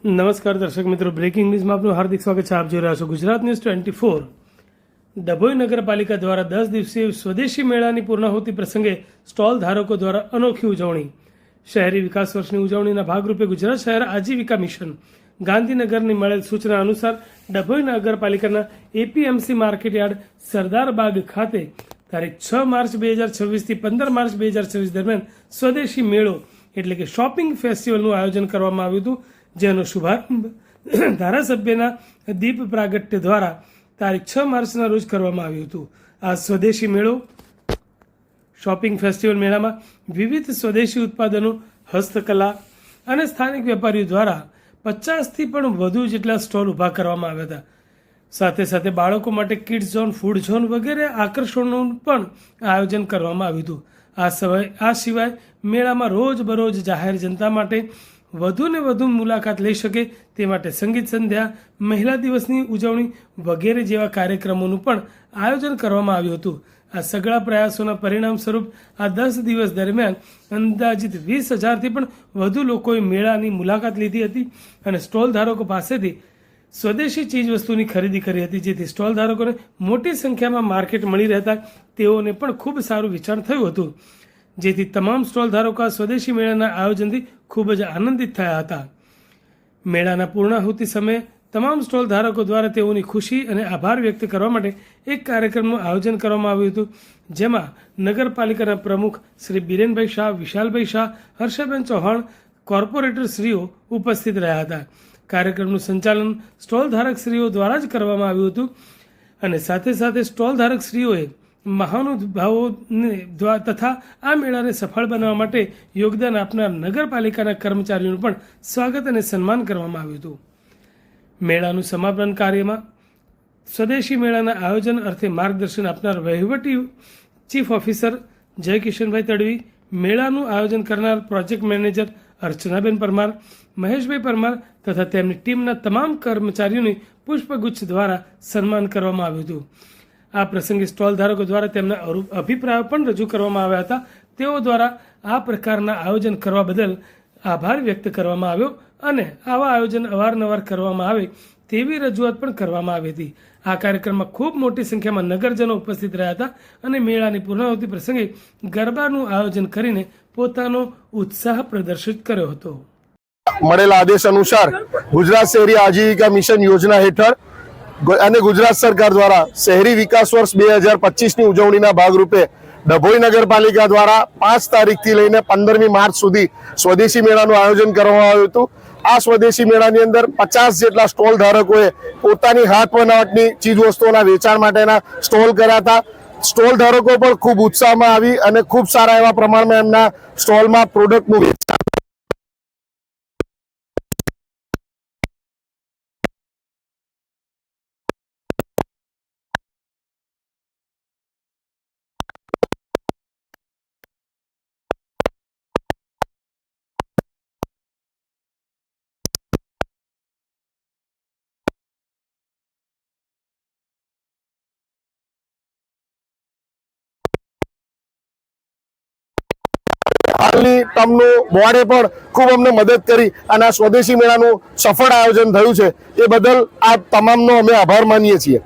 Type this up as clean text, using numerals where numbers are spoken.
નમસ્કાર દર્શક મિત્રો, બ્રેકિંગ ન્યૂઝમાં આપનું હાર્દિક સ્વાગત છે. આપ જોઈ રહ્યા છો ગુજરાત ન્યૂઝ 24. ડભોઈ નગરપાલિકા દ્વારા 10 દિવસીય સ્વદેશી મેળાની પૂર્ણાહુતિ પ્રસંગે સ્ટોલ ધારકો દ્વારા અનોખી ઉજવણી. શહેરી વિકાસ વર્ષની ઉજવણીના ભાગરૂપે ગુજરાત શહેર આજીવિકા મિશન ગાંધીનગરની મળેલ સૂચના અનુસાર ડભોઈ નગરપાલિકાના એપીએમસી માર્કેટયાર્ડ સરદાર બાગ ખાતે તારીખ 6 માર્ચ 2026 થી 15 માર્ચ 2026 દરમિયાન સ્વદેશી મેળો એટલે કે શોપિંગ ફેસ્ટિવલનું આયોજન કરવામાં આવ્યું હતું, જેનો શુભારંભ ધારાસભ્યના દીપ પ્રાગટ્ય દ્વારા તારીખ 6 માર્ચના રોજ કરવામાં આવ્યું હતું. આ સ્વદેશી મેળો શોપિંગ ફેસ્ટિવલ મેળામાં વિવિધ સ્વદેશી ઉત્પાદનો, હસ્તકલા અને સ્થાનિક વેપારીઓ દ્વારા 50થી પણ વધુ જેટલા સ્ટોલ ઊભા કરવામાં આવ્યા હતા. સાથે સાથે બાળકો માટે કિડ્સ ઝોન, ફૂડ ઝોન વગેરે આકર્ષણોનું પણ આયોજન કરવામાં આવ્યું હતું. આ સિવાય મેળામાં રોજબરોજ જાહેર જનતા માટે વધુને વધુ મુલાકાત લઈ શકે તે માટે સંગીત સંધ્યા, મહિલા દિવસની ઉજવણી વગેરે જેવા કાર્યક્રમોનું પણ આયોજન કરવામાં આવ્યું હતું. આ સઘળા પ્રયાસોના પરિણામ સ્વરૂપ આ 10 દિવસ દરમિયાન અંદાજિત 20,000થી પણ વધુ લોકોએ મેળાની મુલાકાત લીધી હતી અને સ્ટોલ ધારકો પાસેથી સ્વદેશી ચીજ વસ્તુની ખરીદી કરી હતી, જેથી સ્ટોલ ધારકોને મોટી સંખ્યામાં માર્કેટ મળી રહેતા તેઓને પણ ખૂબ સારું વેચાણ થયું હતું, જેથી તમામ સ્ટોલ ધારકો આ સ્વદેશી મેળાના આયોજનથી ખૂબ જ આનંદિત થયા હતા. મેળાના પૂર્ણાહુતિ સમયે તમામ સ્ટોલ ધારકો દ્વારા તેઓની ખુશી અને આભાર વ્યક્ત કરવા માટે એક કાર્યક્રમનું આયોજન કરવામાં આવ્યું હતું, જેમાં નગરપાલિકાના પ્રમુખ શ્રી બીરેનભાઈ શાહ, વિશાલભાઈ શાહ, હર્ષાબેન ચૌહાણ, કોર્પોરેટર શ્રીઓ ઉપસ્થિત રહ્યા હતા. કાર્યક્રમનું સંચાલન સ્ટોલ ધારક શ્રીઓ દ્વારા જ કરવામાં આવ્યું હતું અને સાથે સાથે સ્ટોલ ધારક શ્રીઓએ મહાનુભાવોને તથા આ મેળાને સફળ બનાવવા માટે યોગદાન આપનાર નગરપાલિકાના કર્મચારીઓનું પણ સ્વાગત અને સન્માન કરવામાં આવ્યું હતું. મેળાનું સમાપન કાર્યમાં સ્વદેશી મેળાના આયોજન અર્થે માર્ગદર્શન આપનાર વહીવટી ચીફ ઓફિસર જય કિશનભાઈ તડવી, મેળાનું આયોજન કરનાર પ્રોજેક્ટ મેનેજર અર્ચનાબેન પરમાર, મહેશભાઈ પરમાર તથા તેમની ટીમના તમામ કર્મચારીઓની પુષ્પગુચ્છ દ્વારા સન્માન કરવામાં આવ્યું હતું. આ પ્રસંગે સ્ટોલ ધારકો દ્વારા તેમના અભિપ્રાયો પણ રજૂ કરવામાં આવ્યા હતા. તેઓ દ્વારા આ પ્રકારના આયોજન કરવા બદલ આભાર વ્યક્ત કરવામાં આવ્યો અને આવા આયોજન અવારનવાર કરવામાં આવે તેવી રજૂઆત પણ કરવામાં આવી હતી. આ કાર્યક્રમમાં ખૂબ મોટી સંખ્યામાં નગરજનો ઉપસ્થિત રહ્યા હતા અને મેળાની પૂર્ણાહુતિ પ્રસંગે ગરબાનું આયોજન કરીને પોતાનો ઉત્સાહ પ્રદર્શિત કર્યો હતો. મળેલા આદેશ અનુસાર ગુજરાત શહેરી આજીવિકા મિશન યોજના હેઠળ અને ગુજરાત સરકાર દ્વારા શહેરી વિકાસ વર્ષ 2025ની ઉજવણીના ભાગરૂપે ડભોઈ નગરપાલિકા દ્વારા 5 તારીખથી લઈને 15મી માર્ચ સુધી સ્વદેશી મેળાનું આયોજન કરવામાં આવ્યું હતું. આ સ્વદેશી મેળાની અંદર 50 જેટલા સ્ટોલ ધારકોએ પોતાની હાથ બનાવટની ચીજ વસ્તુઓના વેચાણ માટેના સ્ટોલ કર્યા હતા. સ્ટોલ ધારકો પણ ખૂબ ઉત્સાહમાં આવી અને ખૂબ સારા એવા પ્રમાણમાં એમના સ્ટોલમાં પ્રોડક્ટનું વેચાણ હાલની ટર્મનું બોર્ડે પણ ખૂબ અમને મદદ કરી અને આ સ્વદેશી મેળાનું સફળ આયોજન થયું છે. એ બદલ આ તમામનો અમે આભાર માનીએ છીએ.